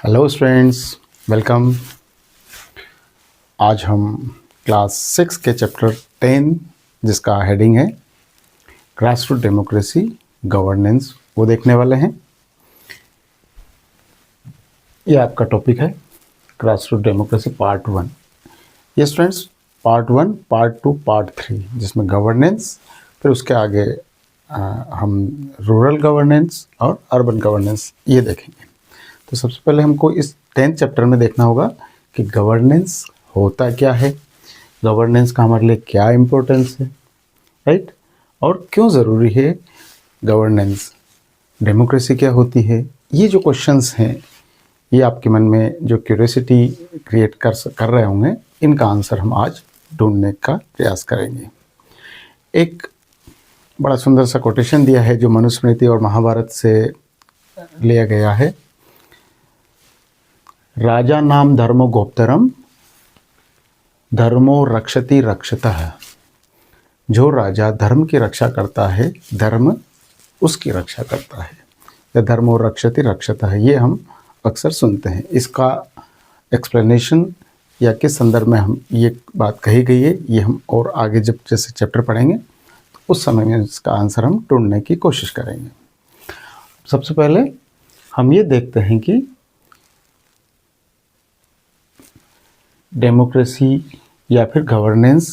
Hello students, welcome. आज हम class 6 के चैप्टर 10 जिसका हेडिंग है ग्रासरूट डेमोक्रेसी गवर्नेंस वो देखने वाले हैं। ये आपका टॉपिक है ग्रासरूट डेमोक्रेसी पार्ट 1। ये स्टूडेंट्स पार्ट 1, पार्ट 2, पार्ट 3 जिसमें गवर्नेंस, फिर उसके आगे हम रूरल गवर्नेंस और अर्बन गवर्नेंस ये देखेंगे। तो सबसे पहले हमको इस 10th चैप्टर में देखना होगा कि गवर्नेंस होता क्या है, गवर्नेंस का हमारे लिए क्या इम्पोर्टेंस है, राइट, और क्यों ज़रूरी है गवर्नेंस, डेमोक्रेसी क्या होती है। ये जो क्वेश्चंस हैं ये आपके मन में जो क्यूरियोसिटी क्रिएट कर रहे होंगे, इनका आंसर हम आज ढूंढने का प्रयास करेंगे। एक बड़ा सुंदर सा कोटेशन दिया है जो मनुस्मृति और महाभारत से लिया गया है। राजा नाम धर्मो गोप्तरम, धर्मो रक्षति रक्षतः। जो राजा धर्म की रक्षा करता है, धर्म उसकी रक्षा करता है, या धर्मो रक्षति रक्षतः, ये हम अक्सर सुनते हैं। इसका एक्सप्लेनेशन या किस संदर्भ में हम ये बात कही गई है, ये हम और आगे जब जैसे चैप्टर पढ़ेंगे तो उस समय में इसका आंसर हम ढूंढने की कोशिश करेंगे। सबसे पहले हम ये देखते हैं कि डेमोक्रेसी या फिर गवर्नेंस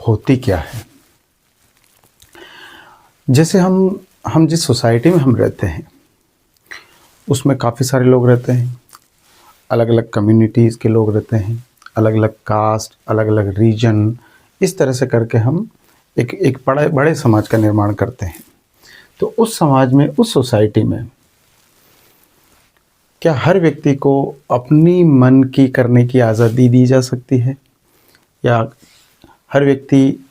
होती क्या है। जैसे हम जिस सोसाइटी में हम रहते हैं उसमें काफ़ी सारे लोग रहते हैं, अलग अलग कम्युनिटीज़ के लोग रहते हैं, अलग अलग कास्ट, अलग अलग रीजन, इस तरह से करके हम एक बड़े समाज का निर्माण करते हैं। तो उस समाज में, उस सोसाइटी में क्या हर व्यक्ति को अपनी मन की करने की आज़ादी दी जा सकती है, या हर व्यक्ति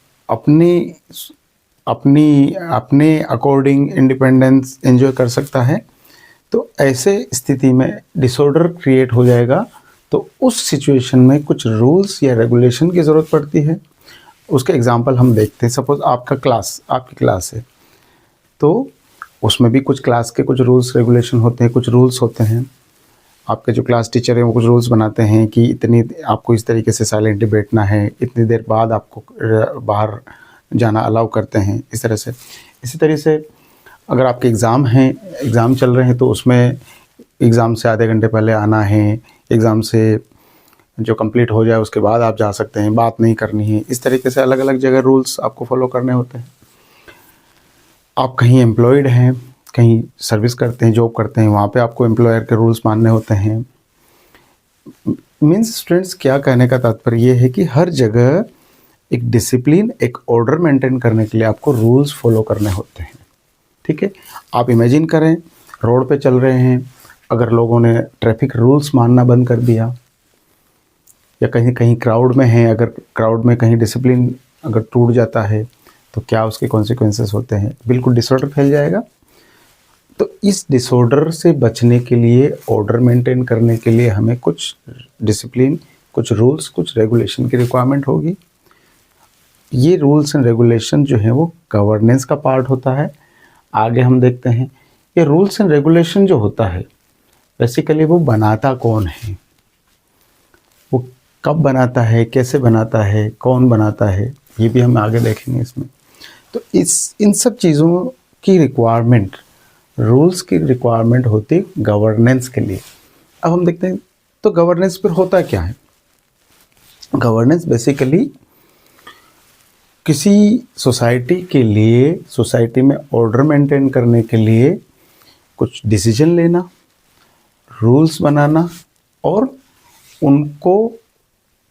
अपने अकॉर्डिंग इंडिपेंडेंस एंजॉय कर सकता है? तो ऐसे स्थिति में डिसऑर्डर क्रिएट हो जाएगा। तो उस सिचुएशन में कुछ रूल्स या रेगुलेशन की ज़रूरत पड़ती है। उसके एग्जांपल हम देखते हैं। सपोज आपकी क्लास है, तो उसमें भी कुछ क्लास के कुछ रूल्स रेगुलेशन होते हैं, कुछ रूल्स होते हैं। आपके जो क्लास टीचर हैं वो कुछ रूल्स बनाते हैं कि इतनी आपको इस तरीके से साइलेंटली बैठना है, इतनी देर बाद आपको बाहर जाना अलाउ करते हैं, इस तरह से। इसी तरह से अगर आपके एग्ज़ाम चल रहे हैं तो उसमें एग्ज़ाम से आधे घंटे पहले आना है, एग्ज़ाम से जो कंप्लीट हो जाए उसके बाद आप जा सकते हैं, बात नहीं करनी है। इस तरीके से अलग अलग जगह रूल्स आपको फॉलो करने होते हैं। आप कहीं एम्प्लॉयड हैं, कहीं सर्विस करते हैं, जॉब करते हैं, वहाँ पे आपको एम्प्लॉयर के रूल्स मानने होते हैं। मीन्स स्टूडेंट्स, क्या कहने का तात्पर्य ये है कि हर जगह एक डिसिप्लिन, एक ऑर्डर मेंटेन करने के लिए आपको रूल्स फॉलो करने होते हैं। ठीक है, आप इमेजिन करें रोड पे चल रहे हैं, अगर लोगों ने ट्रैफिक रूल्स मानना बंद कर दिया, या कहीं क्राउड में हैं, अगर क्राउड में कहीं डिसिप्लिन अगर टूट जाता है तो क्या उसके कॉन्सिक्वेंसेस होते हैं? बिल्कुल डिसऑर्डर फैल जाएगा। तो इस डिसऑर्डर से बचने के लिए, ऑर्डर मेंटेन करने के लिए हमें कुछ डिसिप्लिन, कुछ रूल्स, कुछ रेगुलेशन की रिक्वायरमेंट होगी। ये रूल्स एंड रेगुलेशन जो है वो गवर्नेंस का पार्ट होता है। आगे हम देखते हैं ये रूल्स एंड रेगुलेशन जो होता है बेसिकली वो बनाता कौन है, वो कब बनाता है, कैसे बनाता है, कौन बनाता है, ये भी हम आगे देखेंगे इसमें। तो इन सब चीज़ों की रिक्वायरमेंट, रूल्स की रिक्वायरमेंट होती गवर्नेंस के लिए। अब हम देखते हैं तो गवर्नेंस फिर होता क्या है। गवर्नेंस बेसिकली किसी सोसाइटी के लिए, सोसाइटी में ऑर्डर मेंटेन करने के लिए कुछ डिसीजन लेना, रूल्स बनाना और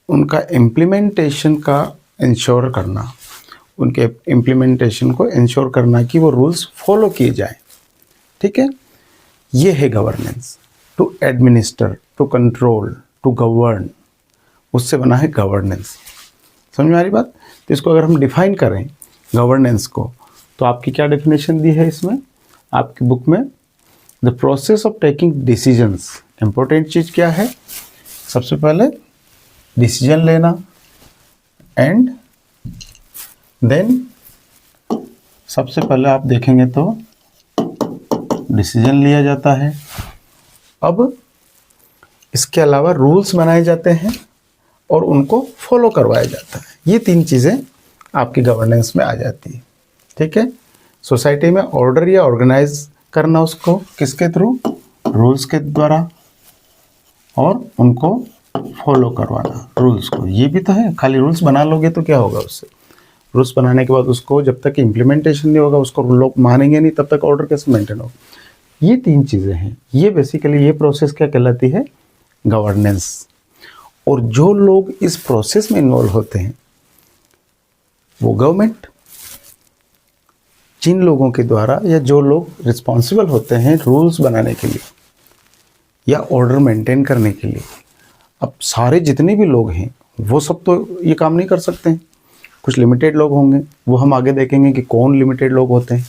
उनका इम्प्लीमेंटेशन का इंश्योर करना, उनके इम्प्लीमेंटेशन को इंश्योर करना कि वो रूल्स फॉलो किए जाएं। ठीक है, ये है governance. To administer, to control, to govern, उससे बना है गवर्नेंस। समझ में आ रही बात? तो इसको अगर हम डिफाइन करें गवर्नेंस को, तो आपकी क्या डेफिनेशन दी है इसमें आपकी बुक में? The process of taking decisions. Important चीज़ क्या है? सबसे पहले डिसीजन लेना, एंड देन सबसे पहले आप देखेंगे तो डिसीजन लिया जाता है। अब इसके अलावा रूल्स बनाए जाते हैं और उनको फॉलो करवाया जाता है। ये 3 चीज़ें आपकी गवर्नेंस में आ जाती है। ठीक है, सोसाइटी में ऑर्डर या ऑर्गेनाइज करना उसको किसके थ्रू, रूल्स के द्वारा, और उनको फॉलो करवाना रूल्स को। ये भी तो है, खाली रूल्स बना लोगे तो क्या होगा उससे, रूल्स बनाने के बाद उसको जब तक इम्प्लीमेंटेशन नहीं होगा, उसको लोग मानेंगे नहीं, तब तक ऑर्डर कैसे मेंटेन होगा। ये 3 चीज़ें हैं। ये बेसिकली ये प्रोसेस क्या कहलाती है, गवर्नेंस। और जो लोग इस प्रोसेस में इन्वॉल्व होते हैं वो गवर्नमेंट, जिन लोगों के द्वारा या जो लोग रिस्पॉन्सिबल होते हैं रूल्स बनाने के लिए या ऑर्डर मेंटेन करने के लिए, अब सारे जितने भी लोग हैं वो सब तो ये काम नहीं कर सकते हैं, कुछ लिमिटेड लोग होंगे, वो हम आगे देखेंगे कि कौन लिमिटेड लोग होते हैं,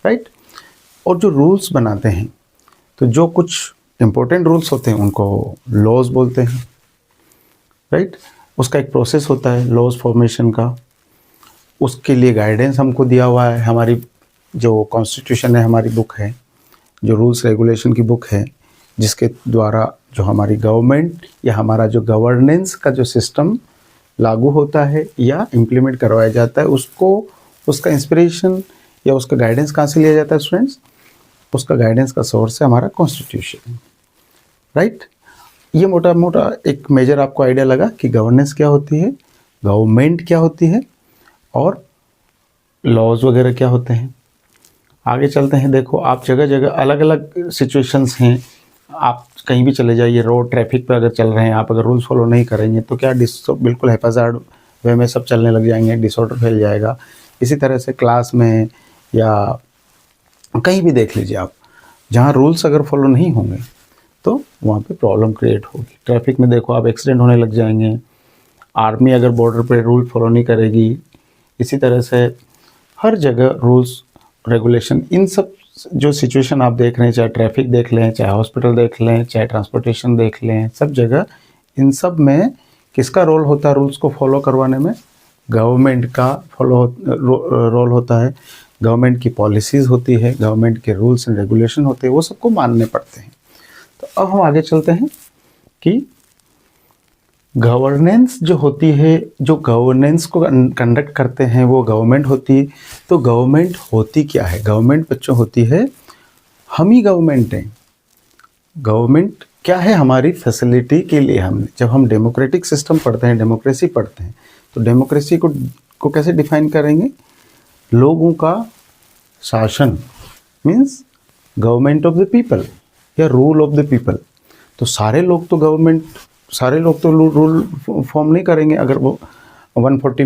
राइट। और जो रूल्स बनाते हैं, तो जो कुछ इंपॉर्टेंट रूल्स होते हैं उनको लॉज बोलते हैं, राइट। उसका एक प्रोसेस होता है लॉज फॉर्मेशन का, उसके लिए गाइडेंस हमको दिया हुआ है, हमारी जो कॉन्स्टिट्यूशन है, हमारी बुक है, जो रूल्स रेगुलेशन की बुक है, जिसके द्वारा जो हमारी गवर्नमेंट या हमारा जो गवर्नेंस का जो सिस्टम लागू होता है या इम्प्लीमेंट करवाया जाता है, उसको उसका इंस्पिरेशन या उसका गाइडेंस कहाँ से लिया जाता है स्टूडेंट्स, उसका गाइडेंस का सोर्स है हमारा कॉन्स्टिट्यूशन, राइट। ये मोटा मोटा एक मेजर आपको आइडिया लगा कि गवर्नेंस क्या होती है, गवर्नमेंट क्या होती है, और लॉज वगैरह क्या होते हैं। आगे चलते हैं। देखो, आप जगह जगह अलग अलग सिचुएशंस हैं, आप कहीं भी चले जाइए, रोड ट्रैफिक पे अगर चल रहे हैं आप, अगर रूल्स फॉलो नहीं करेंगे तो क्या बिल्कुल हैप्पीजार्ड वे में सब चलने लग जाएंगे, डिसऑर्डर फैल जाएगा। इसी तरह से क्लास में या कहीं भी देख लीजिए आप, जहाँ रूल्स अगर फॉलो नहीं होंगे तो वहाँ पे प्रॉब्लम क्रिएट होगी। ट्रैफिक में देखो आप, एक्सीडेंट होने लग जाएंगे। आर्मी अगर बॉर्डर पे रूल फॉलो नहीं करेगी, इसी तरह से हर जगह रूल्स रेगुलेशन, इन सब जो सिचुएशन आप देख रहे हैं, चाहे ट्रैफिक देख लें, चाहे हॉस्पिटल देख लें, चाहे ट्रांसपोर्टेशन देख लें, सब जगह इन सब में किसका रोल होता है रूल्स को फॉलो करवाने में, गवर्नमेंट का रोल होता है। गवर्नमेंट की पॉलिसीज़ होती है, गवर्नमेंट के रूल्स एंड रेगुलेशन होते हैं, वो सबको मानने पड़ते हैं। तो अब हम आगे चलते हैं कि गवर्नेंस जो होती है, जो गवर्नेंस को कंडक्ट करते हैं वो गवर्नमेंट होती है। तो गवर्नमेंट होती क्या है, गवर्नमेंट बच्चों होती है, हम ही गवर्नमेंट हैं। गवर्नमेंट क्या है, हमारी फैसिलिटी के लिए हमने, जब हम डेमोक्रेटिक सिस्टम पढ़ते हैं, डेमोक्रेसी पढ़ते हैं, तो डेमोक्रेसी को कैसे डिफाइन करेंगे, लोगों का शासन, means government of the people या रूल ऑफ द पीपल। तो सारे लोग तो रूल फॉर्म नहीं करेंगे। अगर वो 140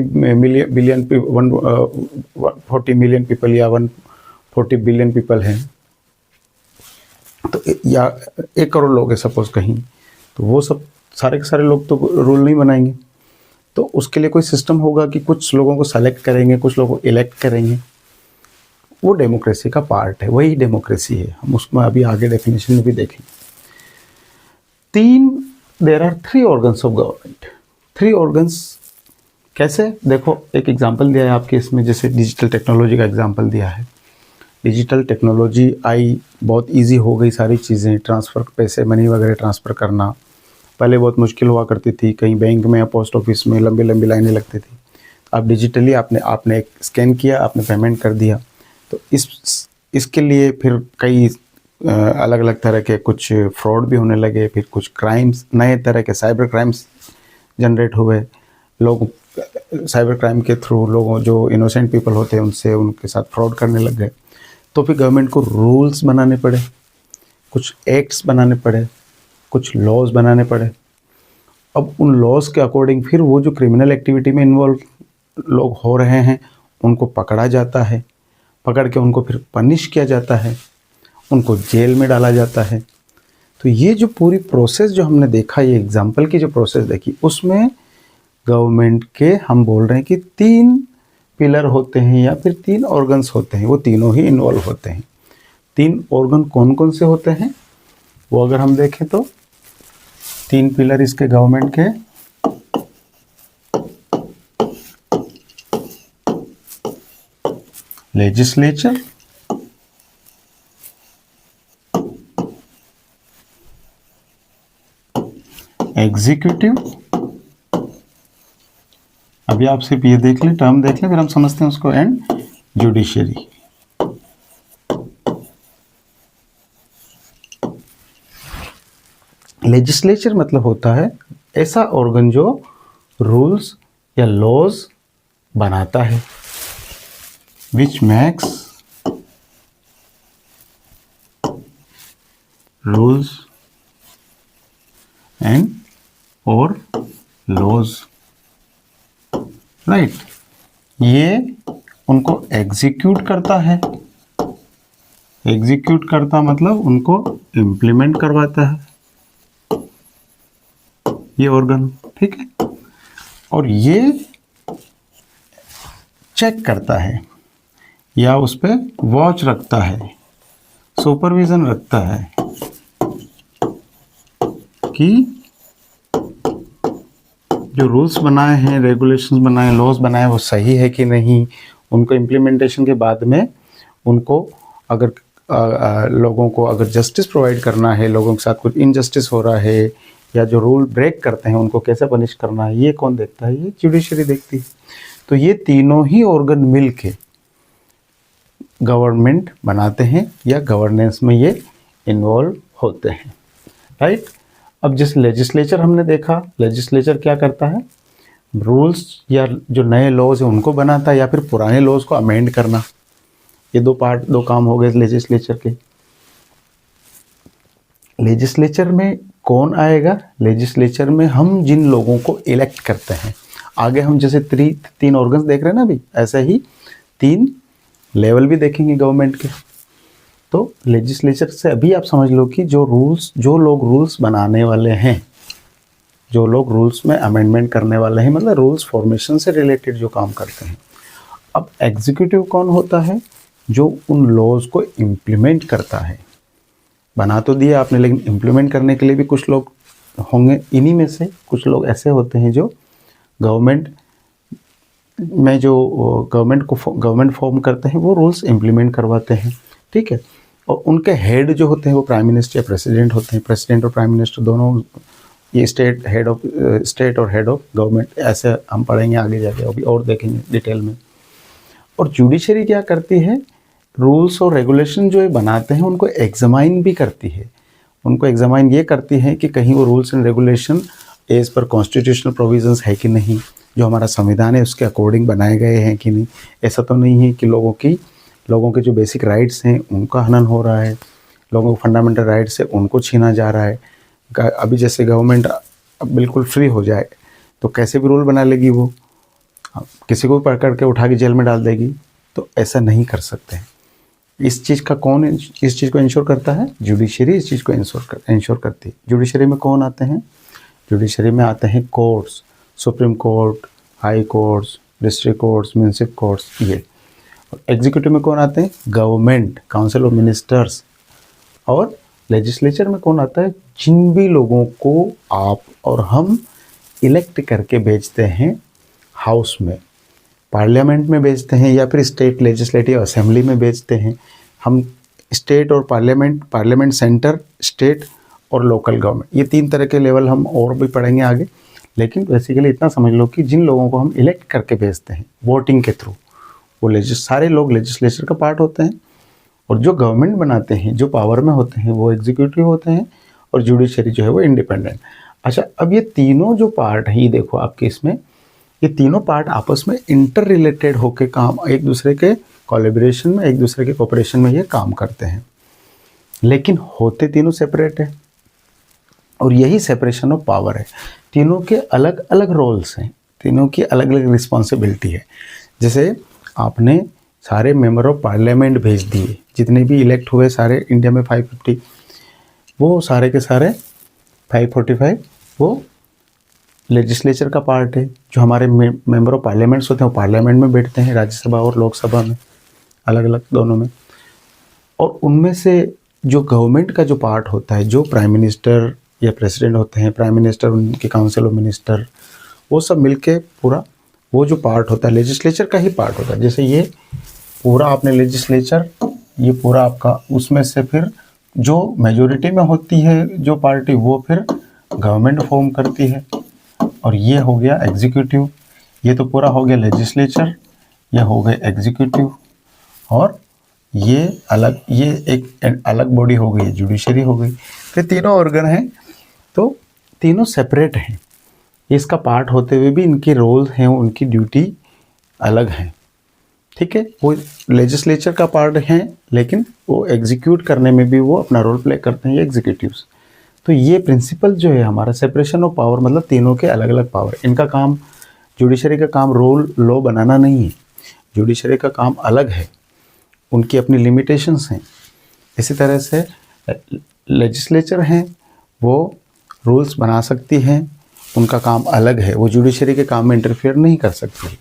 मिलियन पीपल या 140 बिलियन पीपल हैं, तो या 1 करोड़ लोग हैं सपोज कहीं, तो वो सब सारे के सारे लोग तो रूल नहीं बनाएंगे। तो उसके लिए कोई सिस्टम होगा कि कुछ लोगों को सेलेक्ट करेंगे, कुछ लोगों को इलेक्ट करेंगे। वो डेमोक्रेसी का पार्ट है, वही डेमोक्रेसी है। हम उसमें अभी आगे डेफिनेशन में भी देखेंगे। There are 3 organs of government. 3 organs कैसे, देखो एक एग्जांपल दिया है आपके इसमें, जैसे डिजिटल टेक्नोलॉजी का एग्जांपल दिया है। डिजिटल टेक्नोलॉजी आई, बहुत इजी हो गई सारी चीज़ें, ट्रांसफ़र, पैसे मनी वगैरह ट्रांसफ़र करना पहले बहुत मुश्किल हुआ करती थी, कहीं बैंक में या पोस्ट ऑफिस में लंबी लंबी लाइनें लगती थी। अब डिजिटली आपने एक स्कैन किया, आपने पेमेंट कर दिया। तो इसके लिए फिर कई अलग अलग तरह के कुछ फ्रॉड भी होने लगे, फिर कुछ क्राइम्स, नए तरह के साइबर क्राइम्स जनरेट हुए। लोग साइबर क्राइम के थ्रू लोगों, जो इनोसेंट पीपल होते हैं, उनके साथ फ्रॉड करने लग गए। तो फिर गवर्नमेंट को रूल्स बनाने पड़े, कुछ एक्ट्स बनाने पड़े, कुछ लॉज बनाने पड़े। अब उन लॉज के अकॉर्डिंग फिर वो जो क्रिमिनल एक्टिविटी में इन्वॉल्व लोग हो रहे हैं उनको पकड़ा जाता है, पकड़ के उनको फिर पनिश किया जाता है, उनको जेल में डाला जाता है। तो ये जो पूरी प्रोसेस जो हमने देखा, ये एग्जाम्पल की जो प्रोसेस देखी, उसमें गवर्नमेंट के हम बोल रहे हैं कि 3 पिलर होते हैं या फिर 3 ऑर्गन्स होते हैं, वो तीनों ही इन्वॉल्व होते हैं। 3 ऑर्गन कौन कौन से होते हैं वो अगर हम देखें तो 3 पिलर इसके गवर्नमेंट के, लेजिस्लेचर, एग्जीक्यूटिव, अभी आप सिर्फ ये देख लें, टर्म देख लें, फिर हम समझते हैं उसको, एंड जुडिशरी। लेजिस्लेचर मतलब होता है ऐसा ऑर्गन जो रूल्स या लॉज बनाता है, विच मेक्स रूल्स एंड और लॉज, राइट। ये उनको एग्जीक्यूट करता है, एग्जीक्यूट करता मतलब उनको इम्प्लीमेंट करवाता है ये ऑर्गन, ठीक है। और ये चेक करता है या उस पर वॉच रखता है, सुपरविजन रखता है कि जो रूल्स बनाए हैं, रेगुलेशंस बनाए, लॉज बनाए, वो सही है कि नहीं। उनको इम्प्लीमेंटेशन के बाद में उनको अगर लोगों को अगर जस्टिस प्रोवाइड करना है, लोगों के साथ कुछ इनजस्टिस हो रहा है या जो रूल ब्रेक करते हैं उनको कैसे पनिश करना है, ये कौन देखता है? ये जुडिशरी देखती है। तो ये तीनों ही ऑर्गन मिल के गवर्नमेंट बनाते हैं या गवर्नेंस में ये इन्वॉल्व होते हैं, राइट। अब जैसे लेजिस्लेचर हमने देखा, लेजिस्लेचर क्या करता है? रूल्स या जो नए लॉज हैं उनको बनाता है या फिर पुराने लॉज को अमेंड करना। ये दो काम हो गए लेजिस्लेचर के। लेजिस्लेचर में कौन आएगा? लेजिस्लेचर में हम जिन लोगों को इलेक्ट करते हैं, आगे हम जैसे तीन ऑर्गन्स देख रहे हैं ना अभी, ऐसे ही 3 लेवल भी देखेंगे गवर्नमेंट के। तो लेजिस्लेचर से अभी आप समझ लो कि जो लोग रूल्स बनाने वाले हैं, जो लोग रूल्स में अमेंडमेंट करने वाले हैं, मतलब रूल्स फॉर्मेशन से रिलेटेड जो काम करते हैं। अब एग्जीक्यूटिव कौन होता है? जो उन लॉज को इम्प्लीमेंट करता है। बना तो दिया आपने, लेकिन इम्प्लीमेंट करने के लिए भी कुछ लोग होंगे। इन्हीं में से कुछ लोग ऐसे होते हैं जो गवर्नमेंट में जो गवर्नमेंट फॉर्म करते हैं, वो रूल्स इम्प्लीमेंट करवाते हैं, ठीक है। और उनके हेड जो होते हैं वो प्राइम मिनिस्टर या प्रेसिडेंट होते हैं। प्रेसिडेंट और प्राइम मिनिस्टर दोनों, ये स्टेट और हेड ऑफ गवर्नमेंट, ऐसे हम पढ़ेंगे आगे जाके, अभी और देखेंगे डिटेल में। और जुडिशरी क्या करती है? रूल्स और रेगुलेशन जो ये बनाते हैं उनको एग्जामाइन भी करती है। उनको एग्जामाइन ये करती है कि कहीं वो rules and regulation as per constitutional provisions है कि नहीं, जो हमारा संविधान है उसके अकॉर्डिंग बनाए गए हैं कि नहीं। ऐसा तो नहीं है कि लोगों के जो बेसिक राइट्स हैं उनका हनन हो रहा है, लोगों को फंडामेंटल राइट्स है उनको छीना जा रहा है। अभी जैसे गवर्नमेंट अब बिल्कुल फ्री हो जाए तो कैसे भी रूल बना लेगी, वो किसी को भी पकड़ के उठा के जेल में डाल देगी। तो ऐसा नहीं कर सकते। इस चीज़ को इंश्योर करता है जुडिशरी, इस चीज़ को इंश्योर करती है। जुडिशरी में कौन आते हैं? जुडिशरी में आते हैं courts, supreme court, high courts, district courts, municipal courts, ये। और एग्जीक्यूटिव में कौन आते हैं? Government, council of ministers. और लेजिस्लेचर में कौन आता है? जिन भी लोगों को आप और हम इलेक्ट करके भेजते हैं हाउस में, पार्लियामेंट में भेजते हैं या फिर स्टेट लेजिस्लेटिव असेंबली में भेजते हैं। हम स्टेट और पार्लियामेंट सेंटर, स्टेट और लोकल गवर्नमेंट, ये 3 तरह के लेवल हम और भी पढ़ेंगे आगे। लेकिन बेसिकली इतना समझ लो कि जिन लोगों को हम इलेक्ट करके भेजते हैं वोटिंग के थ्रू, वो सारे लोग लेजिस्लेचर का पार्ट होते हैं। और जो गवर्नमेंट बनाते हैं, जो पावर में होते हैं, वो एग्जीक्यूटिव होते हैं। और जुडिशरी जो है वो इंडिपेंडेंट। अच्छा, अब ये तीनों जो पार्ट हैं, ये देखो आपके इसमें, ये तीनों पार्ट आपस में इंटर रिलेटेड होकर काम, एक दूसरे के कोलैबोरेशन में, एक दूसरे के कोऑपरेशन में ये काम करते हैं, लेकिन होते तीनों सेपरेट है। और यही सेपरेशन ऑफ पावर है। तीनों के अलग अलग रोल्स हैं, तीनों की अलग अलग रिस्पॉन्सिबिलिटी है। जैसे आपने सारे मेंबर ऑफ पार्लियामेंट भेज दिए, जितने भी इलेक्ट हुए सारे इंडिया में 550, वो सारे के सारे 545 वो लेजिस्लेचर का पार्ट है। जो हमारे मेंबर ऑफ पार्लियामेंट्स होते हैं वो पार्लियामेंट में बैठते हैं, राज्यसभा और लोकसभा में, अलग अलग दोनों में। और उनमें से जो गवर्नमेंट का जो पार्ट होता है, जो प्राइम मिनिस्टर या प्रेसिडेंट होते हैं, प्राइम मिनिस्टर, उनके काउंसिल ऑफ मिनिस्टर, वो सब मिलके पूरा वो जो पार्ट होता है लेजिस्लेचर का ही पार्ट होता है। जैसे ये पूरा आपने लेजिस्लेचर, ये पूरा आपका, उसमें से फिर जो मेजोरिटी में होती है जो पार्टी, वो फिर गवर्नमेंट फॉर्म करती है, और ये हो गया एग्जीक्यूटिव। ये तो पूरा हो गया लेजिस्लेचर, ये हो गए एग्जीक्यूटिव, और ये एक अलग बॉडी हो गई, जुडिशरी हो गई। फिर तीनों ऑर्गन हैं, तो तीनों सेपरेट हैं। इसका पार्ट होते हुए भी इनके रोल हैं, उनकी ड्यूटी अलग हैं, ठीक है। वो लेजिस्लेचर का पार्ट है, लेकिन वो एग्जीक्यूट करने में भी वो अपना रोल प्ले करते हैं, एग्जीक्यूटिव्स। तो ये प्रिंसिपल जो है हमारा सेपरेशन ऑफ पावर, मतलब तीनों के अलग अलग पावर। इनका काम, जुडिशरी का काम रोल लॉ बनाना नहीं है, जुडिशरी का काम अलग है, उनकी अपनी लिमिटेशंस हैं। इसी तरह से लेजिस्लेचर हैं, वो रूल्स बना सकती हैं, उनका काम अलग है, वो जुडिशरी के काम में इंटरफेयर नहीं कर सकती।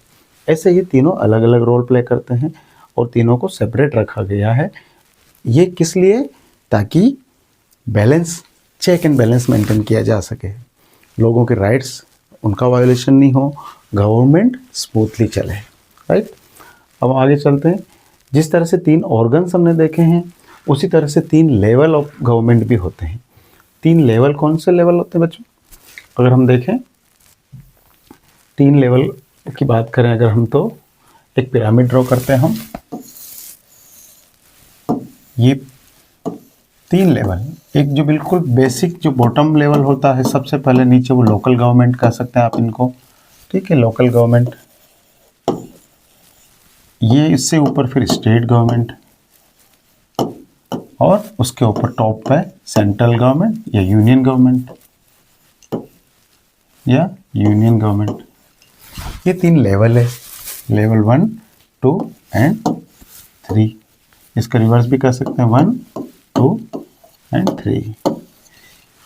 ऐसे ही तीनों अलग अलग रोल प्ले करते हैं और तीनों को सेपरेट रखा गया है। ये किस लिए? ताकि balance, check and balance maintain किया जा सके, लोगों के राइट्स, उनका वायोलेशन नहीं हो, गवर्नमेंट स्मूथली चले, राइट। अब आगे चलते हैं। जिस तरह से 3 ऑर्गन्स हमने देखे हैं, उसी तरह से 3 लेवल ऑफ गवर्नमेंट भी होते हैं। 3 लेवल, कौन से लेवल होते हैं बच्चों? अगर हम देखें 3 लेवल की बात करें अगर हम, तो एक पिरामिड ड्रॉ करते हैं हम। ये 3 लेवल, एक जो बिल्कुल बेसिक जो बॉटम लेवल होता है, सबसे पहले नीचे वो लोकल गवर्नमेंट कह सकते हैं आप इनको, ठीक है, लोकल गवर्नमेंट। ये इससे ऊपर फिर स्टेट गवर्नमेंट, और उसके ऊपर टॉप पे सेंट्रल गवर्नमेंट या यूनियन गवर्नमेंट, ये 3 लेवल है, लेवल 1, 2 एंड 3। इसका रिवर्स भी कर सकते हैं, 1, 2 एंड 3।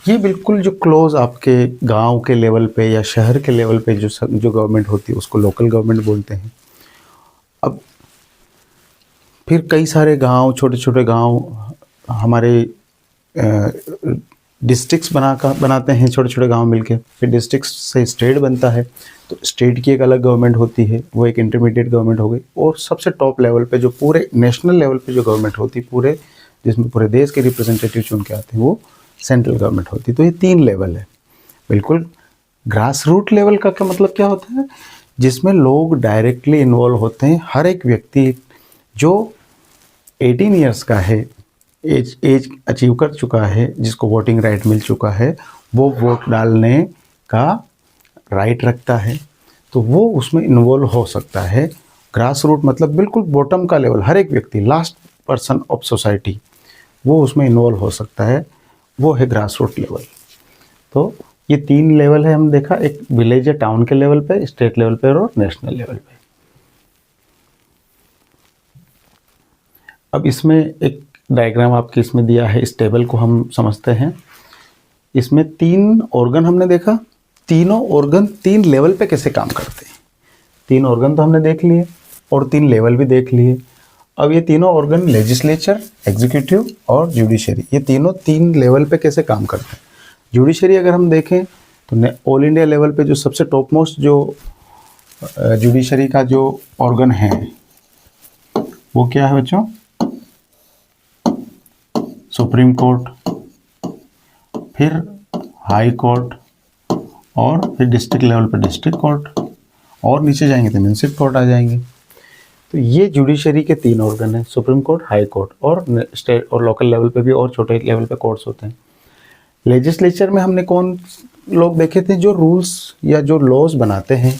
ये बिल्कुल जो क्लोज आपके गांव के लेवल पे या शहर के लेवल पे जो गवर्नमेंट होती है उसको लोकल गवर्नमेंट बोलते हैं। अब फिर कई सारे गांव, छोटे छोटे गांव हमारे डिस्ट्रिक्ट्स बनाते हैं, छोटे छोटे गांव मिलके, फिर डिस्ट्रिक्ट्स से स्टेट बनता है, तो स्टेट की एक अलग गवर्नमेंट होती है, वो एक इंटरमीडिएट गवर्नमेंट हो गई। और सबसे टॉप लेवल पे जो पूरे नेशनल लेवल पे जो गवर्नमेंट होती है, पूरे जिसमें पूरे देश के रिप्रेजेंटेटिव चुन के आते हैं, वो सेंट्रल गवर्नमेंट होती है। तो ये 3 लेवल है। बिल्कुल ग्रास रूट लेवल का क्या मतलब क्या होता है? जिसमें लोग डायरेक्टली इन्वॉल्व होते हैं। हर एक व्यक्ति जो 18 ईयर्स का है, एज अचीव कर चुका है, जिसको वोटिंग राइट मिल चुका है, वो वोट डालने का राइट रखता है, तो वो उसमें इन्वॉल्व हो सकता है। ग्रास रूट मतलब बिल्कुल बॉटम का लेवल, हर एक व्यक्ति, लास्ट पर्सन ऑफ सोसाइटी, वो उसमें इन्वॉल्व हो सकता है, वो है ग्रास रूट लेवल। तो ये 3 लेवल है, हम देखा, एक विलेज या टाउन के लेवल पे, स्टेट लेवल पे और नेशनल लेवल पे। अब इसमें एक डायग्राम आपके इसमें दिया है, इस टेबल को हम समझते हैं। इसमें 3 ऑर्गन हमने देखा, तीनों ऑर्गन 3 लेवल पे कैसे काम करते हैं। 3 ऑर्गन तो हमने देख लिए और 3 लेवल भी देख लिए। अब ये तीनों ऑर्गन, लेजिस्लेचर, एग्जीक्यूटिव और जुडिशरी, ये तीनों 3 लेवल पे कैसे काम करते हैं। जुडिशरी अगर हम देखें तो ऑल इंडिया लेवल पे जो सबसे टॉप मोस्ट जो जुडिशरी का जो ऑर्गन है वो क्या है बच्चों? सुप्रीम कोर्ट, फिर हाई कोर्ट, और फिर डिस्ट्रिक्ट लेवल पे डिस्ट्रिक्ट कोर्ट, और नीचे जाएंगे तो म्यूनसिपल कोर्ट आ जाएंगे। तो ये जुडिशरी के 3 ऑर्गन हैं, सुप्रीम कोर्ट, हाई कोर्ट, और स्टेट और लोकल लेवल पे भी और छोटे लेवल पे कोर्ट्स होते हैं। लेजिस्लेचर में हमने कौन लोग देखे थे? जो रूल्स या जो लॉज बनाते हैं।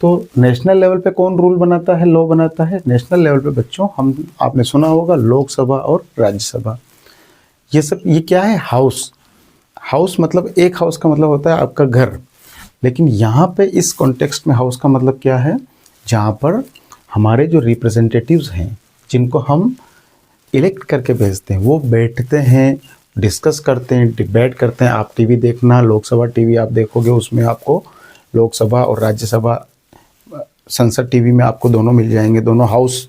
तो नेशनल लेवल पे कौन रूल बनाता है, लॉ बनाता है? नेशनल लेवल पे बच्चों, आपने सुना होगा लोकसभा और राज्यसभा। ये सब, ये क्या है? हाउस मतलब एक हाउस का मतलब होता है आपका घर, लेकिन यहाँ पे इस कॉन्टेक्स्ट में हाउस का मतलब क्या है? जहाँ पर हमारे जो रिप्रेजेंटेटिव्स हैं, जिनको हम इलेक्ट करके भेजते हैं, वो बैठते हैं, डिस्कस करते हैं, डिबेट करते हैं। आप टीवी देखना, लोकसभा टीवी आप देखोगे, उसमें आपको लोकसभा और राज्यसभा, संसद टीवी में आपको दोनों मिल जाएंगे। दोनों हाउस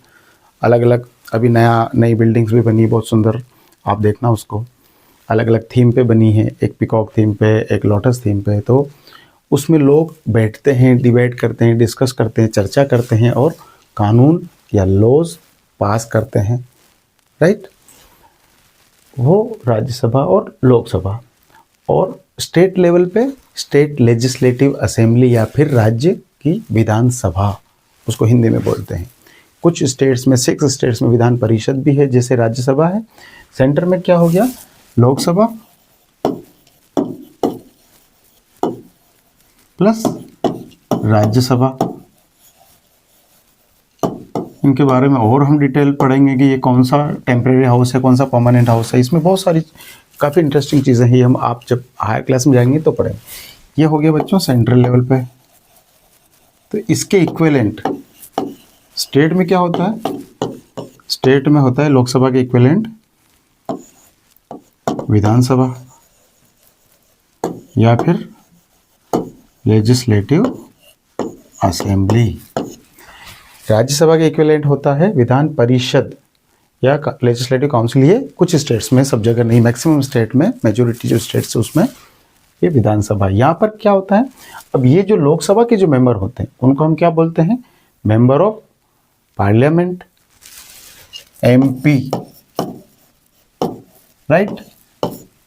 अलग अलग, अभी नई बिल्डिंग्स भी बनी, बहुत सुंदर, आप देखना उसको, अलग अलग थीम पे बनी है, एक पिकॉक थीम पे, एक लोटस थीम पे। तो उसमें लोग बैठते हैं, डिबेट करते हैं, डिस्कस करते हैं, चर्चा करते हैं और कानून या लॉज पास करते हैं, राइट। वो राज्यसभा और लोकसभा। और स्टेट लेवल पे स्टेट लेजिस्लेटिव असेंबली या फिर राज्य की विधानसभा उसको हिंदी में बोलते हैं। कुछ स्टेट्स में 6 स्टेट्स में विधान परिषद भी है, जैसे राज्यसभा है। सेंटर में क्या हो गया, लोकसभा प्लस राज्यसभा। इनके बारे में और हम डिटेल पढ़ेंगे कि ये कौन सा टेम्परेरी हाउस है, कौन सा परमानेंट हाउस है। इसमें बहुत सारी काफ़ी इंटरेस्टिंग चीज़ें हैं, हम आप जब हायर क्लास में जाएंगे तो पढ़ेंगे। ये हो गया बच्चों सेंट्रल लेवल पे। तो इसके इक्विवेलेंट स्टेट में क्या होता है, स्टेट में होता है लोकसभा के इक्विवेलेंट विधानसभा या फिर लेजिस्लेटिव असेंबली। राज्यसभा के इक्विवेलेंट होता है विधान परिषद या लेजिस्लेटिव काउंसिल। ये कुछ स्टेट्स में, सब जगह नहीं, मैक्सिमम स्टेट में, मेजोरिटी जो स्टेट्स है उसमें ये विधानसभा। यहाँ पर क्या होता है, अब ये जो लोकसभा के जो मेंबर होते हैं उनको हम क्या बोलते हैं, member of parliament, MP, right.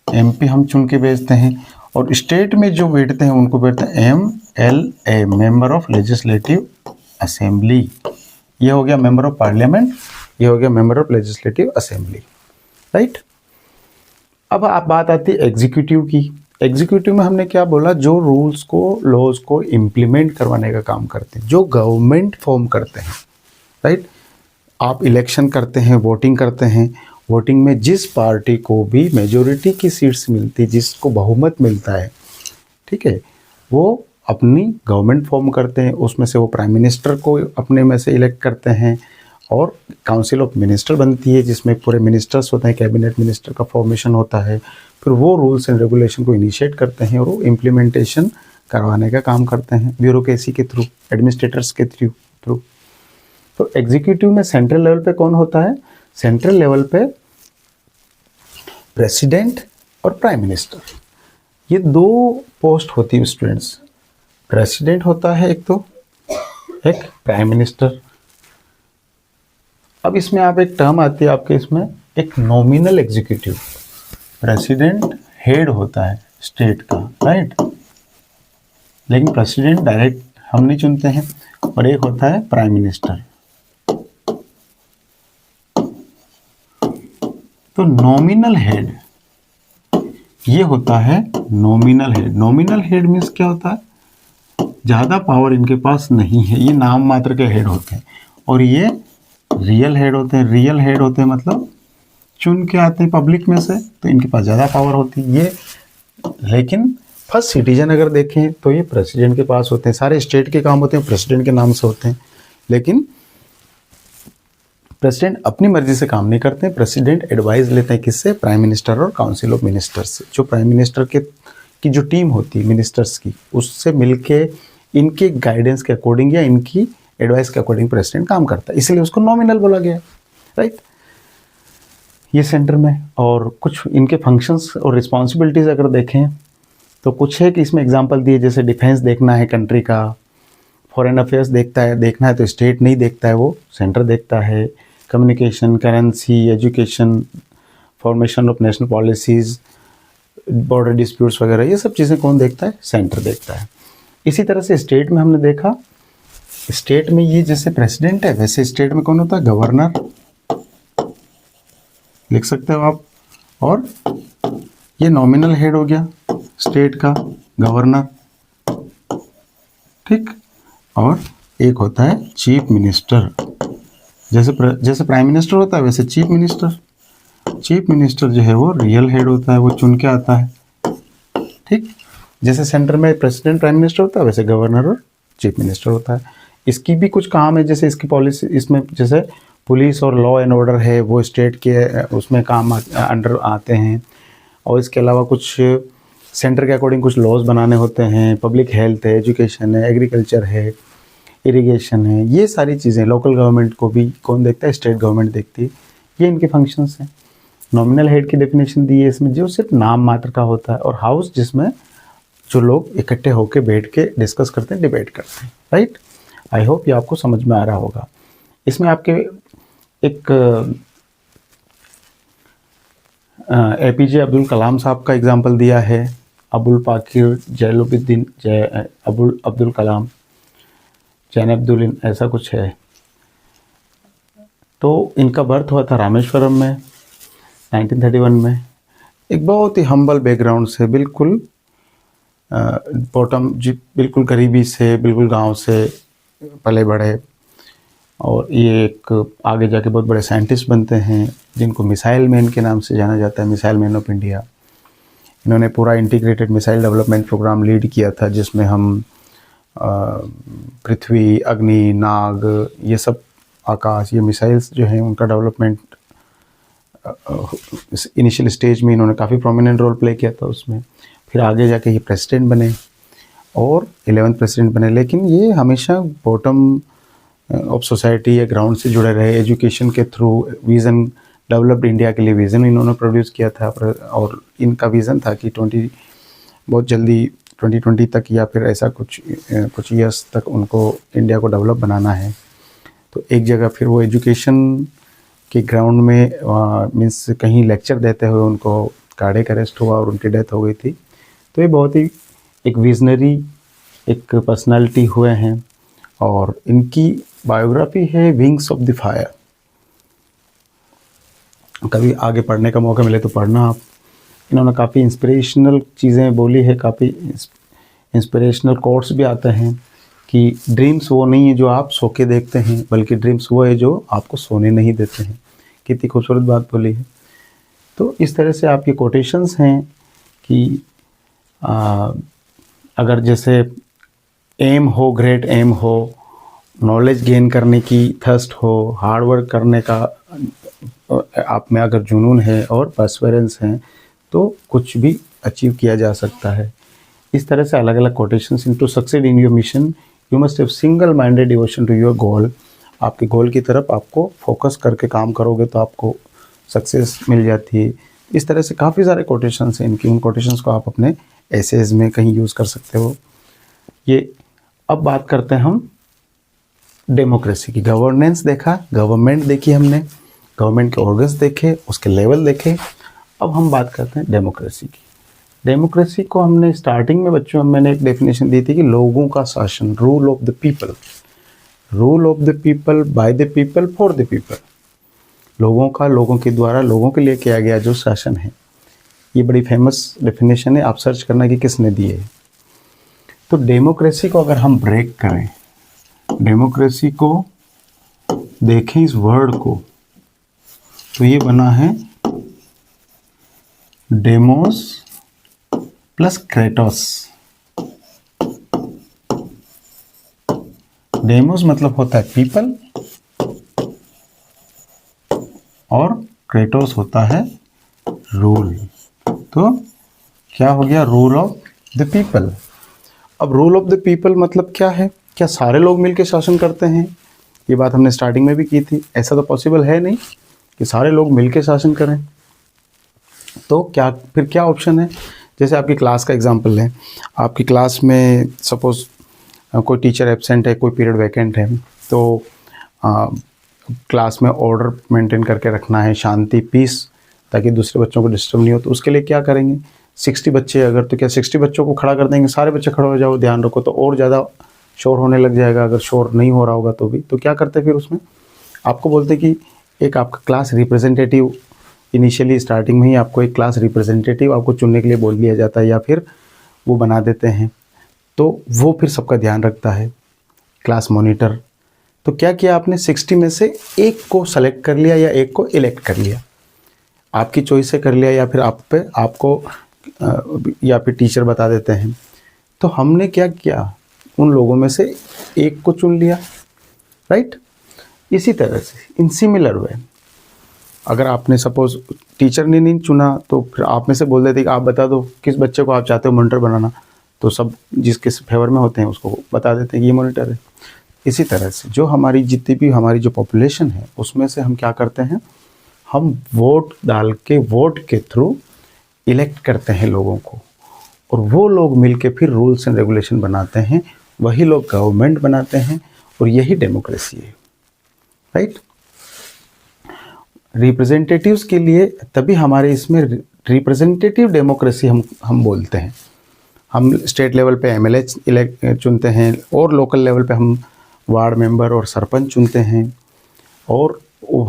MP हम चुन के भेजते हैं। और स्टेट में जो बैठते हैं उनको बैठते हैं MLA, member of legislative assembly. ये हो गया मेंबर ऑफ पार्लियामेंट, ये हो गया member of legislative assembly, right. अब आप बात आती है एग्जीक्यूटिव की। एग्जीक्यूटिव में हमने क्या बोला, जो रूल्स को, लॉज को इम्प्लीमेंट करवाने का काम करते हैं, जो गवर्नमेंट फॉर्म करते हैं, राइट। आप इलेक्शन करते हैं, वोटिंग करते हैं, वोटिंग में जिस पार्टी को भी मेजोरिटी की सीट्स मिलती, जिसको बहुमत मिलता है, ठीक है, वो अपनी गवर्नमेंट फॉर्म करते हैं। उसमें से वो प्राइम मिनिस्टर को अपने में से इलेक्ट करते हैं और काउंसिल ऑफ मिनिस्टर बनती है जिसमें पूरे मिनिस्टर्स होते हैं, कैबिनेट मिनिस्टर का फॉर्मेशन होता है। फिर वो रूल्स एंड रेगुलेशन को इनिशिएट करते हैं और वो इम्प्लीमेंटेशन करवाने का काम करते हैं ब्यूरोक्रेसी के थ्रू, एडमिनिस्ट्रेटर्स के थ्रू। तो एग्जीक्यूटिव में सेंट्रल लेवल पे कौन होता है, सेंट्रल लेवल पे प्रेसिडेंट और प्राइम मिनिस्टर, ये 2 पोस्ट होती है स्टूडेंट्स। प्रेसिडेंट होता है एक, तो एक प्राइम मिनिस्टर। अब इसमें आप एक टर्म आती है आपके इसमें, एक नॉमिनल एग्जीक्यूटिव। प्रेसिडेंट हेड होता है स्टेट का, राइट, लेकिन प्रेसिडेंट डायरेक्ट हम नहीं चुनते हैं। और एक होता है प्राइम मिनिस्टर। तो नॉमिनल हेड ये होता है nominal head. Nominal head means क्या होता है, ज़्यादा पावर इनके पास नहीं है, ये नाम मात्र के हेड होते हैं। और ये रियल हेड होते हैं। रियल हेड होते हैं मतलब चुन के आते हैं पब्लिक में से, तो इनके पास ज़्यादा पावर होती है ये। लेकिन फर्स्ट सिटीजन अगर देखें तो ये प्रेसिडेंट के पास होते हैं। सारे स्टेट के काम होते हैं प्रेसिडेंट के नाम से होते हैं, लेकिन प्रेसिडेंट अपनी मर्जी से काम नहीं करते हैं। प्रेसिडेंट एडवाइस लेते हैं किससे, प्राइम मिनिस्टर और काउंसिल ऑफ मिनिस्टर्स से। जो प्राइम मिनिस्टर की जो टीम होती है मिनिस्टर्स की, उससे मिलके इनके गाइडेंस के अकॉर्डिंग या इनकी एडवाइस के अकॉर्डिंग प्रेसिडेंट काम करता है, इसलिए उसको नॉमिनल बोला गया, राइट। ये सेंटर में। और कुछ इनके फंक्शंस और रिस्पॉन्सिबिलिटीज़ अगर देखें तो कुछ है कि इसमें एग्जांपल दिए, जैसे डिफेंस देखना है कंट्री का, फॉरेन अफेयर्स देखना है तो स्टेट नहीं देखता है, वो सेंटर देखता है। Communication, currency, education, formation of national policies, border disputes वगैरह, ये सब चीज़ें कौन देखता है, सेंटर देखता है। इसी तरह से स्टेट में हमने देखा, स्टेट में ये जैसे प्रेसिडेंट है वैसे स्टेट में कौन होता है, गवर्नर, लिख सकते हो आप। और ये नॉमिनल हेड हो गया स्टेट का, गवर्नर, ठीक। और एक होता है चीफ मिनिस्टर। जैसे प्राइम मिनिस्टर होता है वैसे चीफ मिनिस्टर। चीफ मिनिस्टर जो है वो रियल हेड होता है, वो चुन के आता है, ठीक। जैसे सेंटर में प्रेसिडेंट प्राइम मिनिस्टर होता है वैसे गवर्नर और चीफ मिनिस्टर होता है। इसकी भी कुछ काम है, जैसे इसकी पॉलिसी, इसमें जैसे पुलिस और लॉ एंड ऑर्डर है वो स्टेट के उसमें काम अंडर आते हैं। और इसके अलावा कुछ सेंटर के अकॉर्डिंग कुछ लॉज बनाने होते हैं। पब्लिक हेल्थ है, एजुकेशन है, एग्रीकल्चर है, इरिगेशन है, ये सारी चीज़ें। लोकल गवर्नमेंट को भी कौन देखता है, स्टेट गवर्नमेंट देखती है। ये इनके फंक्शंस हैं। नॉमिनल हेड की डेफिनेशन दी है इसमें, जो सिर्फ नाम मात्र का होता है। और हाउस जिसमें जो लोग इकट्ठे होकर बैठ के डिस्कस करते हैं, डिबेट करते हैं, राइट। आई होप ये आपको समझ में आ रहा होगा। इसमें आपके एक APJ अब्दुल कलाम साहब का एग्जाम्पल दिया है, अबुल पाकिर जैनुद्दीन अब्दुल कलाम, जैनुद्दीन, ऐसा कुछ है। तो इनका बर्थ हुआ था रामेश्वरम में 1931 में। एक बहुत ही हम्बल बैकग्राउंड से, बिल्कुल बॉटम जी, बिल्कुल गरीबी से, बिल्कुल गांव से पले बढ़े, और ये एक आगे जाके बहुत बड़े साइंटिस्ट बनते हैं जिनको मिसाइल मैन के नाम से जाना जाता है, मिसाइल मैन ऑफ इंडिया। इन्होंने पूरा integrated missile development programme lead किया था, जिसमें हम पृथ्वी, अग्नि, नाग, ये सब, आकाश, ये मिसाइल्स जो हैं उनका डेवलपमेंट इनिशियल स्टेज में इन्होंने काफ़ी प्रोमिनेंट रोल प्ले किया था उसमें। फिर आगे जाके ये प्रेसिडेंट बने और 11th प्रेसिडेंट बने। लेकिन ये हमेशा बॉटम ऑफ सोसाइटी या ग्राउंड से जुड़े रहे। एजुकेशन के थ्रू विज़न, डेवलप्ड इंडिया के लिए विज़न इन्होंने प्रोड्यूस किया था, और इनका विज़न था कि बहुत जल्दी 2020 तक या फिर ऐसा कुछ ईयर्स तक उनको इंडिया को डेवलप बनाना है। तो एक जगह फिर वो एजुकेशन के ग्राउंड में मीन्स कहीं लेक्चर देते हुए उनको कार्डियक अरेस्ट हुआ और उनकी डेथ हो गई थी। तो ये बहुत ही एक विजनरी एक पर्सनालिटी हुए हैं, और इनकी बायोग्राफी है विंग्स ऑफ द फायर। कभी आगे पढ़ने का मौका मिले तो पढ़ना आप। इन्होंने काफ़ी इंस्पिरेशनल चीज़ें बोली है, काफ़ी इंस्पिरेशनल कोट्स भी आते हैं कि ड्रीम्स वो नहीं है जो आप सो के देखते हैं, बल्कि ड्रीम्स वो है जो आपको सोने नहीं देते हैं। कितनी खूबसूरत बात बोली है। तो इस तरह से आपके कोटेशंस हैं कि अगर जैसे एम हो, ग्रेट एम हो, नॉलेज गेन करने की थर्स्ट हो, हार्ड वर्क करने का आप में अगर जुनून है और पर्सवेरेंस है, तो कुछ भी अचीव किया जा सकता है। इस तरह से अलग अलग quotations. To succeed in your mission you must have single minded devotion to your goal. आपके गोल की तरफ आपको फोकस करके काम करोगे तो आपको सक्सेस मिल जाती है। इस तरह से काफ़ी सारे कोटेशंस हैं इनकी। उन कोटेशंस को आप अपने एसेज में कहीं यूज़ कर सकते हो। ये अब बात करते हैं हम डेमोक्रेसी की। गवर्नेंस देखा, गवर्नमेंट देखी हमने, गवर्नमेंट के ऑर्गन्स देखे, उसके लेवल देखे। अब हम बात करते हैं डेमोक्रेसी की। डेमोक्रेसी को हमने स्टार्टिंग में बच्चों मैंने एक डेफिनेशन दी थी कि लोगों का शासन, rule of the people, rule of the people, by the people, for the people. लोगों का, लोगों के द्वारा, लोगों के लिए किया गया जो शासन है। ये बड़ी फेमस डेफिनेशन है, आप सर्च करना कि किसने दी है। तो डेमोक्रेसी को अगर हम ब्रेक करें, डेमोक्रेसी को देखें इस वर्ड को, तो ये बना है डेमोस प्लस क्रेटोस। डेमोस मतलब होता है पीपल और क्रेटोस होता है रूल। तो क्या हो गया? Rule of the people. अब रूल ऑफ द पीपल मतलब क्या है? क्या सारे लोग मिलकर शासन करते हैं? ये बात हमने स्टार्टिंग में भी की थी। ऐसा तो पॉसिबल है नहीं कि सारे लोग मिलकर शासन करें। तो फिर क्या ऑप्शन है? जैसे आपकी क्लास का एग्जांपल लें। आपकी क्लास में सपोज कोई टीचर एब्सेंट है, कोई पीरियड वैकेंट है, तो क्लास में ऑर्डर मेंटेन करके रखना है, शांति, पीस, ताकि दूसरे बच्चों को डिस्टर्ब नहीं हो। तो उसके लिए क्या करेंगे? 60 बच्चे अगर, तो क्या 60 बच्चों को खड़ा कर देंगे, सारे बच्चे खड़े हो जाओ, ध्यान रखो, तो और ज़्यादा शोर होने लग जाएगा। अगर शोर नहीं हो रहा होगा तो भी, तो क्या करते फिर उसमें आपको बोलते कि एक आपका क्लास रिप्रेजेंटेटिव, इनिशियली स्टार्टिंग में ही आपको एक क्लास रिप्रेजेंटेटिव आपको चुनने के लिए बोल दिया जाता है, या फिर वो बना देते हैं। तो वो फिर सबका ध्यान रखता है, क्लास मॉनिटर। तो क्या किया आपने? 60 में से एक को सेलेक्ट कर लिया या एक को इलेक्ट कर लिया, आपकी चॉइस से कर लिया, या फिर आपको या फिर टीचर बता देते हैं। तो हमने क्या किया? उन लोगों में से एक को चुन लिया, राइट। इसी तरह से इन सिमिलर वे, अगर आपने सपोज टीचर ने नहीं चुना, तो फिर आप में से बोल देते कि आप बता दो किस बच्चे को आप चाहते हो मॉनिटर बनाना, तो सब जिसके फेवर में होते हैं उसको बता देते हैं कि ये मॉनिटर है। इसी तरह से जो हमारी जितनी भी हमारी जो पॉपुलेशन है, उसमें से हम क्या करते हैं? हम वोट डाल के, वोट के थ्रू इलेक्ट करते हैं लोगों को, और वो लोग मिलके फिर रूल्स एंड रेगुलेशन बनाते हैं, वही लोग गवर्नमेंट बनाते हैं, और यही डेमोक्रेसी है, राइट। रिप्रेजेंटेटिव्स के लिए तभी हमारे इसमें रिप्रेजेंटेटिव डेमोक्रेसी हम बोलते हैं, हम स्टेट लेवल पे एमएलए चुनते हैं और लोकल लेवल पे हम वार्ड मेंबर और सरपंच चुनते हैं, और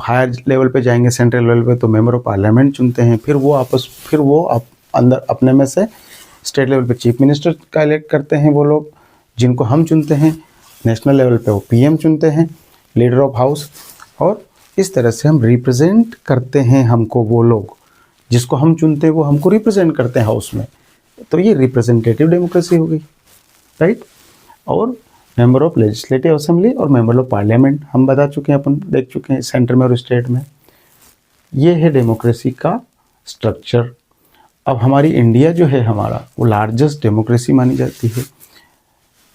हायर लेवल पे जाएंगे सेंट्रल लेवल पे तो मेंबर ऑफ पार्लियामेंट चुनते हैं। फिर वो अंदर अपने में से स्टेट लेवल पे चीफ मिनिस्टर का इलेक्ट करते हैं वो लोग, जिनको हम चुनते हैं। नेशनल लेवल पे वो पीएम चुनते हैं, लीडर ऑफ हाउस। और इस तरह से हम रिप्रेजेंट करते हैं, हमको वो लोग जिसको हम चुनते हैं वो हमको रिप्रेजेंट करते हैं हाउस में। तो ये रिप्रेजेंटेटिव डेमोक्रेसी हो गई, राइट। और मेंबर ऑफ लेजिस्लेटिव असेंबली और मेंबर ऑफ पार्लियामेंट हम बता चुके हैं, अपन देख चुके हैं सेंटर में और स्टेट में। ये है डेमोक्रेसी का स्ट्रक्चर। अब हमारी इंडिया जो है हमारा, वो लार्जेस्ट डेमोक्रेसी मानी जाती है।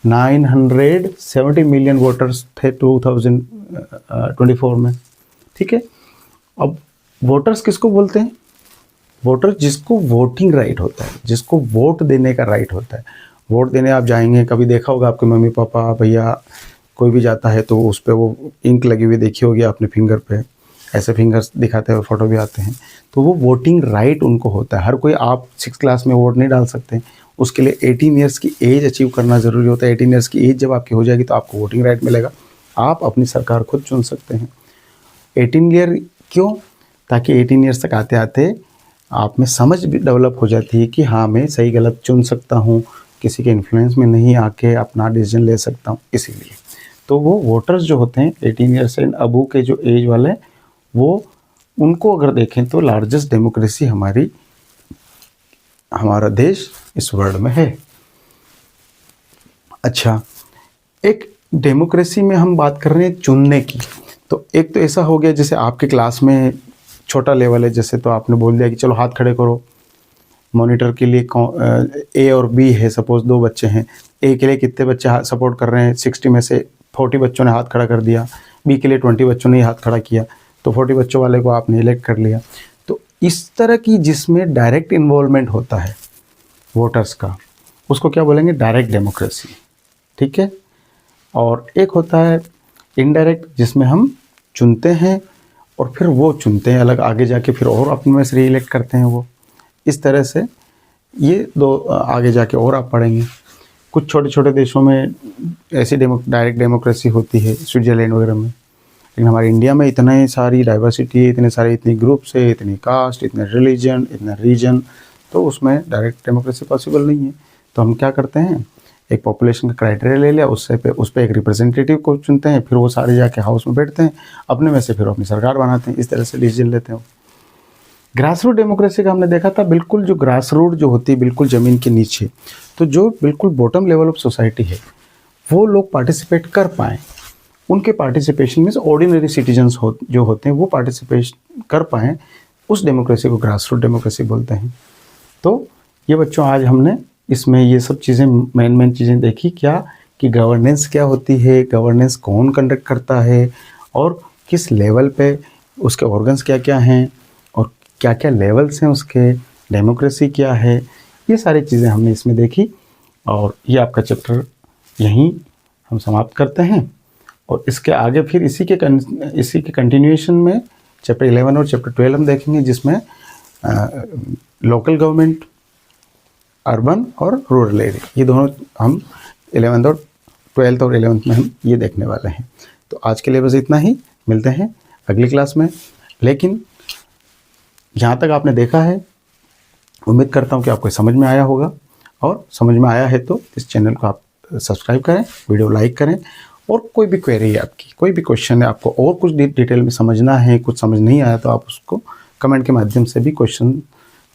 970 मिलियन वोटर्स थे 2024 में, ठीक है। अब वोटर्स किसको बोलते हैं? वोटर जिसको वोटिंग राइट होता है, जिसको वोट देने का राइट होता है। वोट देने आप जाएंगे, कभी देखा होगा आपके मम्मी पापा भैया कोई भी जाता है तो उस पर वो इंक लगी हुई देखी होगी आपने फिंगर पे, ऐसे फिंगर्स दिखाते हुए फ़ोटो भी आते हैं। तो वो वोटिंग राइट उनको होता है। हर कोई आप 6th क्लास में वोट नहीं डाल सकते, उसके लिए 18 ईयर्स की एज अचीव करना ज़रूरी होता है। 18 ईयर्स की एज जब आपकी हो जाएगी तो आपको वोटिंग राइट मिलेगा, आप अपनी सरकार खुद चुन सकते हैं। 18 ईयर क्यों? ताकि 18 ईयर्स तक आते आते आप में समझ भी डेवलप हो जाती है कि हाँ मैं सही गलत चुन सकता हूँ, किसी के इन्फ्लुएंस में नहीं आके अपना डिसीजन ले सकता हूँ। इसीलिए तो वो वोटर्स जो होते हैं 18 ईयर्स एंड अबू के जो एज वाले, वो उनको अगर देखें तो लार्जेस्ट डेमोक्रेसी हमारा देश इस वर्ल्ड में है। अच्छा, एक डेमोक्रेसी में हम बात कर रहे हैं चुनने की, तो एक तो ऐसा हो गया जैसे आपके क्लास में छोटा लेवल है, जैसे तो आपने बोल दिया कि चलो हाथ खड़े करो। मॉनिटर के लिए ए और बी है, सपोज 2 बच्चे हैं। ए के लिए कितने बच्चे सपोर्ट कर रहे हैं? 60 में से 40 बच्चों ने हाथ खड़ा कर दिया। बी के लिए 20 बच्चों ने हाथ खड़ा किया, तो 40 बच्चों वाले को आपने इलेक्ट कर लिया। तो इस तरह की जिसमें डायरेक्ट इन्वॉल्वमेंट होता है वोटर्स का, उसको क्या बोलेंगे? डायरेक्ट डेमोक्रेसी, ठीक है। और एक होता है इनडायरेक्ट, जिसमें हम चुनते हैं और फिर वो चुनते हैं अलग, आगे जाके फिर और अपने में से री इलेक्ट करते हैं वो। इस तरह से ये 2 आगे जाके और आप पढ़ेंगे। कुछ छोटे छोटे देशों में ऐसी डायरेक्ट डेमोक्रेसी होती है, स्विट्ज़रलैंड वगैरह में। लेकिन हमारे इंडिया में इतने सारी डाइवर्सिटी है, इतनी ग्रुप्स है, इतनी कास्ट, इतने रिलीजन, इतना रीजन, तो उसमें डायरेक्ट डेमोक्रेसी पॉसिबल नहीं है। तो हम क्या करते हैं, एक पॉपुलेशन का क्राइटेरिया ले लिया, उस पर एक रिप्रेजेंटेटिव को चुनते हैं, फिर वो सारे जाके हाउस में बैठते हैं, अपने में से फिर अपनी सरकार बनाते हैं। इस तरह से डिसीजन लेते हैं। ग्रास रूट डेमोक्रेसी का हमने देखा था, बिल्कुल जो ग्रास रूट जो होती है बिल्कुल ज़मीन के नीचे, तो जो बिल्कुल बॉटम लेवल ऑफ सोसाइटी है वो लोग पार्टिसिपेट कर पाएँ, उनके पार्टिसिपेशन में ऑर्डिनरी सिटीजन्स जो होते हैं वो पार्टिसिपेट कर पाएँ, उस डेमोक्रेसी को ग्रास रूट डेमोक्रेसी बोलते हैं। तो ये बच्चों आज हमने इसमें ये सब चीज़ें मेन चीज़ें देखी, क्या कि गवर्नेंस क्या होती है, गवर्नेंस कौन कंडक्ट करता है और किस लेवल पे उसके ऑर्गन्स क्या क्या हैं और क्या क्या लेवल्स हैं उसके, डेमोक्रेसी क्या है, ये सारी चीज़ें हमने इसमें देखी। और ये आपका चैप्टर यहीं हम समाप्त करते हैं। और इसके आगे फिर इसी के कंटिन्यूएशन में चैप्टर 11 और चैप्टर 12 हम देखेंगे, जिसमें लोकल गवर्नमेंट, अर्बन और रूरल एरिया, ये दोनों हम 11th और 12th और 11th में हम ये देखने वाले हैं। तो आज के लिए बस इतना ही, मिलते हैं अगली क्लास में। लेकिन यहाँ तक आपने देखा है, उम्मीद करता हूँ कि आपको समझ में आया होगा, और समझ में आया है तो इस चैनल को आप सब्सक्राइब करें, वीडियो लाइक करें। और कोई भी क्वेरी है आपकी, कोई भी क्वेश्चन है, आपको और कुछ डिटेल में समझना है, कुछ समझ नहीं आया, तो आप उसको कमेंट के माध्यम से भी क्वेश्चन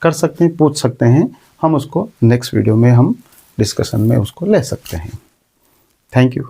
कर सकते हैं, पूछ सकते हैं। हम उसको नेक्स्ट वीडियो में हम डिस्कशन में उसको ले सकते हैं। Thank you.